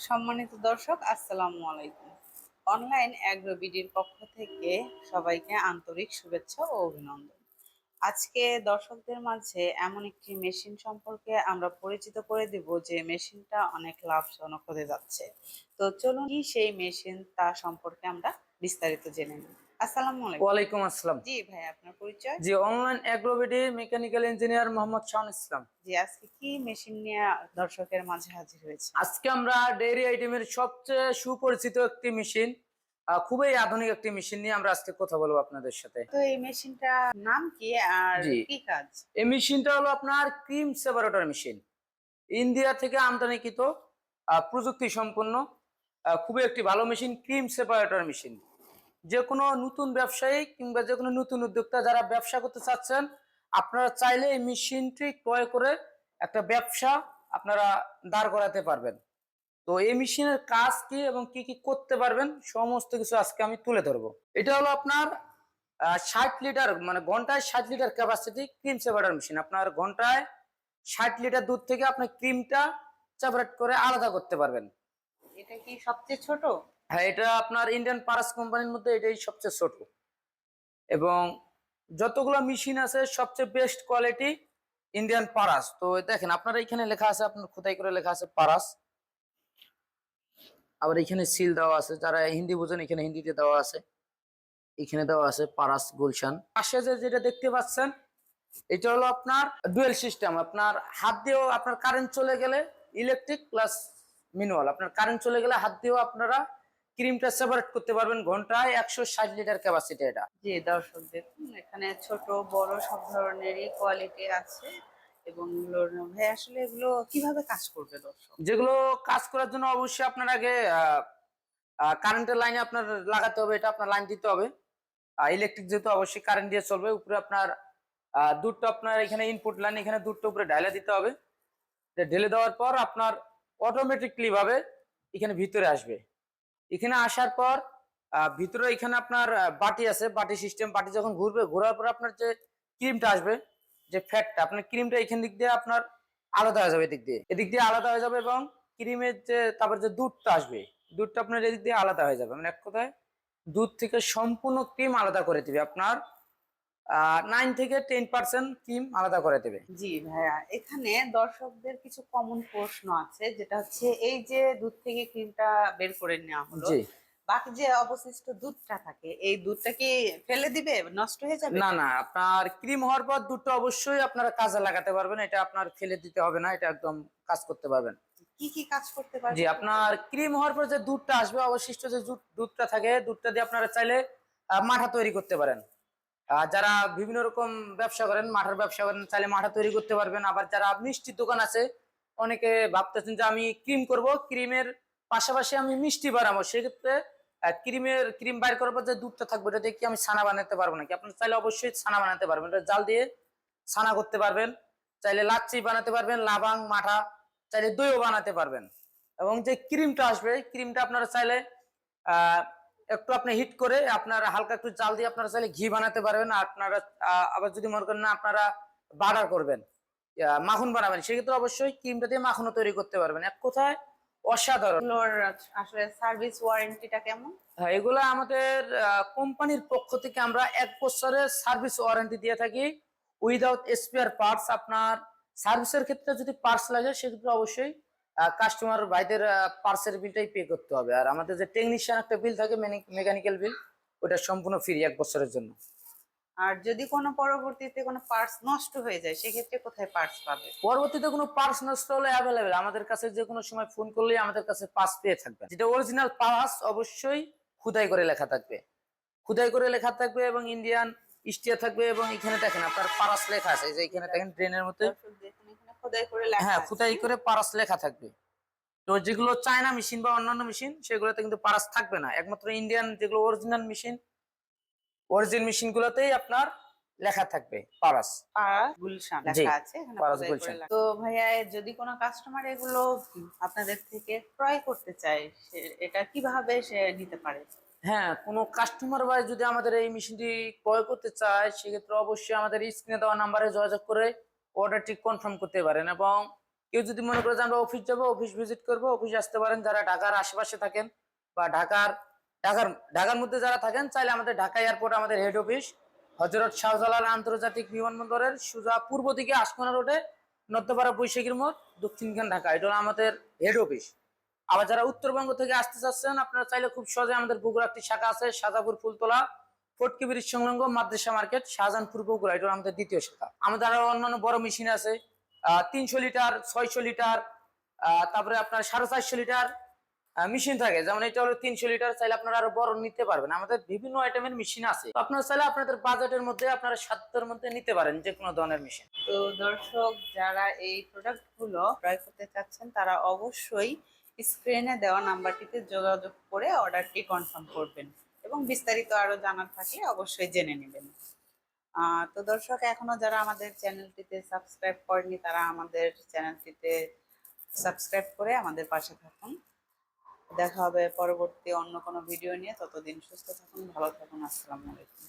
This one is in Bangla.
সম্মানিত দর্শক, আসসালামু আলাইকুম। অনলাইন অ্যাগ্রোবিডির পক্ষ থেকে সবাইকে আন্তরিক শুভেচ্ছা ও অভিনন্দন। আজকে দর্শকদের মাঝে এমন একটি মেশিন সম্পর্কে আমরা পরিচিত করে দিব যে মেশিনটা অনেক লাভজনক হতে যাচ্ছে। তো চলুন কি সেই মেশিন তা সম্পর্কে আমরা বিস্তারিত জেনে নিই। আসসালামু আলাইকুম। ওয়ালাইকুম আসসালাম। জি ভাই, আপনার পরিচয়? জি, online AgroBD mechanical engineer Mohammad Shahan Islam. জি, আজকে কি মেশিন নিয়ে দর্শকের মাঝে হাজির হয়েছে? আজকে আমরা ডেইরি আইটেমের সবচেয়ে সুপরিচিত একটি মেশিন, খুবই আধুনিক একটি মেশিন নিয়ে আমরা আজকে কথা বলবো আপনাদের সাথে। তো এই মেশিনটার নাম কি আর জি, কি কাজ? এই মেশিনটা হলো আপনার ক্রিম সেপারেটর মেশিন। ইন্ডিয়া থেকে আমদানিকৃত, প্রযুক্তি সম্পন্ন, খুবই একটি ভালো মেশিন, ক্রিম সেপারেটর মেশিন। যে কোনো নতুন ব্যবসায়ী কিংবা যে কোনো নতুন উদ্যোক্তা যারা ব্যবসা করতে চাচ্ছেন, আপনারা চাইলে এই মেশিনটি ক্রয় করে একটা ব্যবসা আপনারা দাঁড় করাতে পারবেন। তো এই মেশিনের কাজ কি এবং কি কি করতে পারবেন সমস্ত কিছু আজকে আমি তুলে ধরবো। এটা হলো আপনার 60 লিটার, মানে ঘন্টায় 60 litre capacity cream separator machine. আপনার ঘন্টায় 60 লিটার দুধ থেকে আপনি ক্রিমটা সেপারেট করে আলাদা করতে পারবেন। এটা কি সবচেয়ে ছোট? হ্যাঁ, এটা আপনার ইন্ডিয়ান পারাস কোম্পানির মধ্যে এটাই সবচেয়ে ছোট, এবং যতগুলো মেশিন আছে সবচেয়ে বেস্ট কোয়ালিটি ইন্ডিয়ান পারাস। তো দেখেন, আপনারা এখানে লেখা আছে, আপনার খোদাই করে লেখা আছে পারাস। আবার এখানে সিল দেওয়া আছে, যারা হিন্দি বোঝেন এখানে হিন্দিতে দেওয়া আছে। এখানে দেওয়া আছে পারাস গুলশান। পাশে যেটা দেখতে পাচ্ছেন, এটা হলো আপনার ডুয়েল সিস্টেম। আপনার হাত দিয়েও, আপনার কারেন্ট চলে গেলে ইলেকট্রিক প্লাস ম্যানুয়াল, আপনার কারেন্ট চলে গেলে হাত দিয়েও আপনারা ক্রিমটা সেপারেট করতে পারবেন। ঘন্টায় 160 লিটার ক্যাপাসিটি এটা। জি দর্শক, দেখুন এখানে ছোট বড় সব ধরনেরই কোয়ালিটি আছে। এবং ভাই, আসলে এগুলো কিভাবে কাজ করবে দর্শক? যেগুলো কাজ করার জন্য অবশ্যই আপনার আগে কারেন্টের লাইনে আপনার লাগাতে হবে, এটা আপনার লাইন দিতে হবে। ইলেকট্রিক যেহেতু অবশ্যই কারেন্ট দিয়ে চলবে। উপরে আপনার দুধটা, আপনার এখানে ইনপুট লাইন, এখানে দুধটা উপরে ঢালে দিতে হবে। ঢেলে দেওয়ার পর আপনার অটোমেটিকলি ভাবে এখানে ভিতরে আসবে। এখানে আসার পর ভিতরে এখানে আপনার বাটি আছে, বাটি সিস্টেম। বাটি যখন ঘুরবে, ঘোরার পর আপনার যে ক্রিমটা আসবে, যে ফ্যাটটা, আপনার ক্রিমটা এখান দিক দিয়ে আপনার আলাদা হয়ে যাবে, এদিক দিয়ে আলাদা হয়ে যাবে। এবং ক্রিমের যে তারপর যে দুধটা আসবে, দুধটা আপনার এদিক দিয়ে আলাদা হয়ে যাবে। মানে এক কথায় দুধ থেকে সম্পূর্ণ ক্রিম আলাদা করে দিবে আপনার। 9 থেকে 10% ক্রিম আলাদা করে দেবে। জি ভাইয়া, এখানে দর্শকদের কিছু কমন প্রশ্ন আছে, যেটা হচ্ছে এই যে দুধ থেকে ক্রিমটা বের করে নেওয়া হলো, জি, বাকি যে অবশিষ্ট দুধটা থাকে এই দুধটা কি ফেলে দিবে, নষ্ট হয়ে যাবে? না না, আপনার ক্রিম হওয়ার পর দুধটা অবশ্যই আপনারা কাজে লাগাতে পারবেন। এটা আপনার ফেলে দিতে হবে না, এটা একদম কাজ করতে পারবেন। কি কি কাজ করতে জি, পারবে? আপনার ক্রিম হওয়ার পর যে দুধটা আসবে, অবশিষ্ট যে দুধটা থাকে, দুধটা দিয়ে আপনারা চাইলে মাঠা তৈরি করতে পারেন। যারা বিভিন্ন রকম ব্যবসা করেন, মাঠার ব্যবসা করেন, চাইলে মাঠা তৈরি করতে পারবেন। আবার যারা মিষ্টির দোকান আছে, অনেকে ভাবতেছেন যে আমি ক্রিম করব, ক্রিমের পাশাপাশি আমি মিষ্টি বানাবো, সেক্ষেত্রে ক্রিম বাইর করার পর যে দুধটা থাকবে, এটা দিয়ে কি আমি ছানা বানাতে পারবো নাকি? আপনার চাইলে অবশ্যই ছানা বানাতে পারবেন। এটা জাল দিয়ে ছানা করতে পারবেন, চাইলে লাচ্ছি বানাতে পারবেন, লাবাং মাঠা, চাইলে দইও বানাতে পারবেন। এবং যে ক্রিমটা আসবে, ক্রিমটা আপনারা চাইলে আহ একটু আপনি হিট করে আপনারা হালকা একটু জাল দিয়ে আপনারা চাইলে ঘি বানাতে পারবেন। আর আপনারা আবার যদি মনে করেন না আপনারা বাটার করবেন, মাখন বানাবেন, সেক্ষেত্রে অবশ্যই ক্রিমটা দিয়ে মাখনও তৈরি করতে পারবেন। এক কথায় অসাধারণ। এগুলোর আসলে সার্ভিস ওয়ারেন্টিটা কেমন? হ্যাঁ, এগুলো আমাদের কোম্পানির পক্ষ থেকে আমরা 1 বছরের সার্ভিস ওয়ারেন্টি দিয়ে থাকি, উইদাউট স্পেয়ার পার্টস। আপনার সার্ভিসের ক্ষেত্রে যদি পার্টস লাগে, সেক্ষেত্রে অবশ্যই কাস্টমার ভাইদের পার্টসের বিলটাই পে করতে হবে। আর আমাদের যে টেকনিশিয়ান একটা বিল থাকে, মেকানিক্যাল বিল, ওটা সম্পূর্ণ ফ্রি 1 বছরের জন্য। আর যদি কোনো পরবর্তীতে কোনো পার্টস নষ্ট হয়ে যায়, সেক্ষেত্রে কোথায় পার্টস পাবে? পরবর্তীতে কোনো পার্টস নষ্ট হলে অ্যাভেলেবেল আমাদের কাছে, যে কোনো সময় ফোন করলেই আমাদের কাছে পার্টস পেয়ে থাকবে। যেটা অরিজিনাল পার্টস, অবশ্যই খোদাই করে লেখা থাকবে, খোদাই করে লেখা থাকবে, এবং ইন্ডিয়ান স্টিয়ার থাকবে। এবং এখানে দেখেন আপনার পারাস লেখা আছে, যে এখানে দেখেন ট্রেনের মধ্যে, দর্শক দেখুন, এখানে খোদাই করে লেখা হ্যাঁ, আছে। খোদাই করে পারাস লেখা থাকবে। তো যেগুলো চায়না মেশিন বা অন্যান্য মেশিন, সেগুলোতে কিন্তু পারাস থাকবে না। একমাত্র ইন্ডিয়ান যেগুলো অরিজিনাল মেশিন, অরিজিনাল মেশিন গুলোতেই আপনার লেখা থাকবে পারাস। পাড়া গুলশান জি, লেখা আছে এখানে, পারাস খোদাই করে গুলশান। লেখা। তো ভাইয়া, যদি কোনো কাস্টমার এগুলো আপনাদের থেকে ক্রয় করতে চায়, সে এটা কিভাবে সে নিতে পারে? হ্যাঁ, কোনো কাস্টমার ভাই যদি আমাদের এই মেশিনটি ক্রয় করতে চায়, সেক্ষেত্রে অবশ্যই আমাদের স্ক্রিনে দেওয়া নাম্বারে যোগাযোগ করে অর্ডারটি কনফার্ম করতে পারেন। এবং কেউ যদি মনে করে যে আমরা অফিস যাবো, অফিস ভিজিট করবো, অফিস আসতে পারেন। যারা ঢাকার আশেপাশে থাকেন বা ঢাকার ঢাকার মধ্যে যারা থাকেন, চাইলে আমাদের ঢাকা এয়ারপোর্ট আমাদের হেড অফিস হযরত শাহজালাল আন্তর্জাতিক বিমানবন্দরের সোজা পূর্ব দিকে আশকোনা রোডে, নর্থপাড়া বৈশাখীর মোড়, দক্ষিণখান ঢাকা। এটা হলো আমাদের হেড অফিস। আবার যারা উত্তরবঙ্গ থেকে আসতে চাচ্ছেন, আপনারা চাইলে খুব সহজে আমাদের বগুড়া একটি শাখা আছে, সাজাপুর ফুলতলা, ফটকি ব্রিজ সংলগ্ন মাদ্রাসা মার্কেট, শাহজাহানপুর, বগুড়া। এটা হলো আমাদের দ্বিতীয় শাখা। আমাদের আরো অন্যান্য বড় মেশিন আছে, 300 লিটার, 600 লিটার, তারপরে আপনার 450 লিটার মেশিন থাকে। যেমন এটা হলো 300 লিটার, চাইলে আপনারা আরো বড় নিতে পারবেন। আমাদের বিভিন্ন আইটেমের মেশিন আছে, তো আপনারা চাইলে আপনাদের বাজেটের মধ্যে, আপনারা সাধ্যের মধ্যে নিতে পারেন যে কোনো ধরনের মেশিন। তো দর্শক, যারা এই প্রোডাক্টগুলো ক্রয় করতে চাচ্ছেন তারা অবশ্যই স্ক্রিনে দেওয়া নাম্বারটিতে যোগাযোগ করে অর্ডারটি কনফার্ম করবেন এবং বিস্তারিত আরো জানার থাকলে অবশ্যই জেনে নেবেন। তো দর্শক, এখনো যারা আমাদের চ্যানেলটিতে সাবস্ক্রাইব করেনি তারা আমাদের চ্যানেলটিতে সাবস্ক্রাইব করে আমাদের পাশে থাকুন। দেখা হবে পরবর্তী অন্য কোনো ভিডিও নিয়ে। ততদিন সুস্থ থাকুন, ভালো থাকুন। আসসালামু আলাইকুম।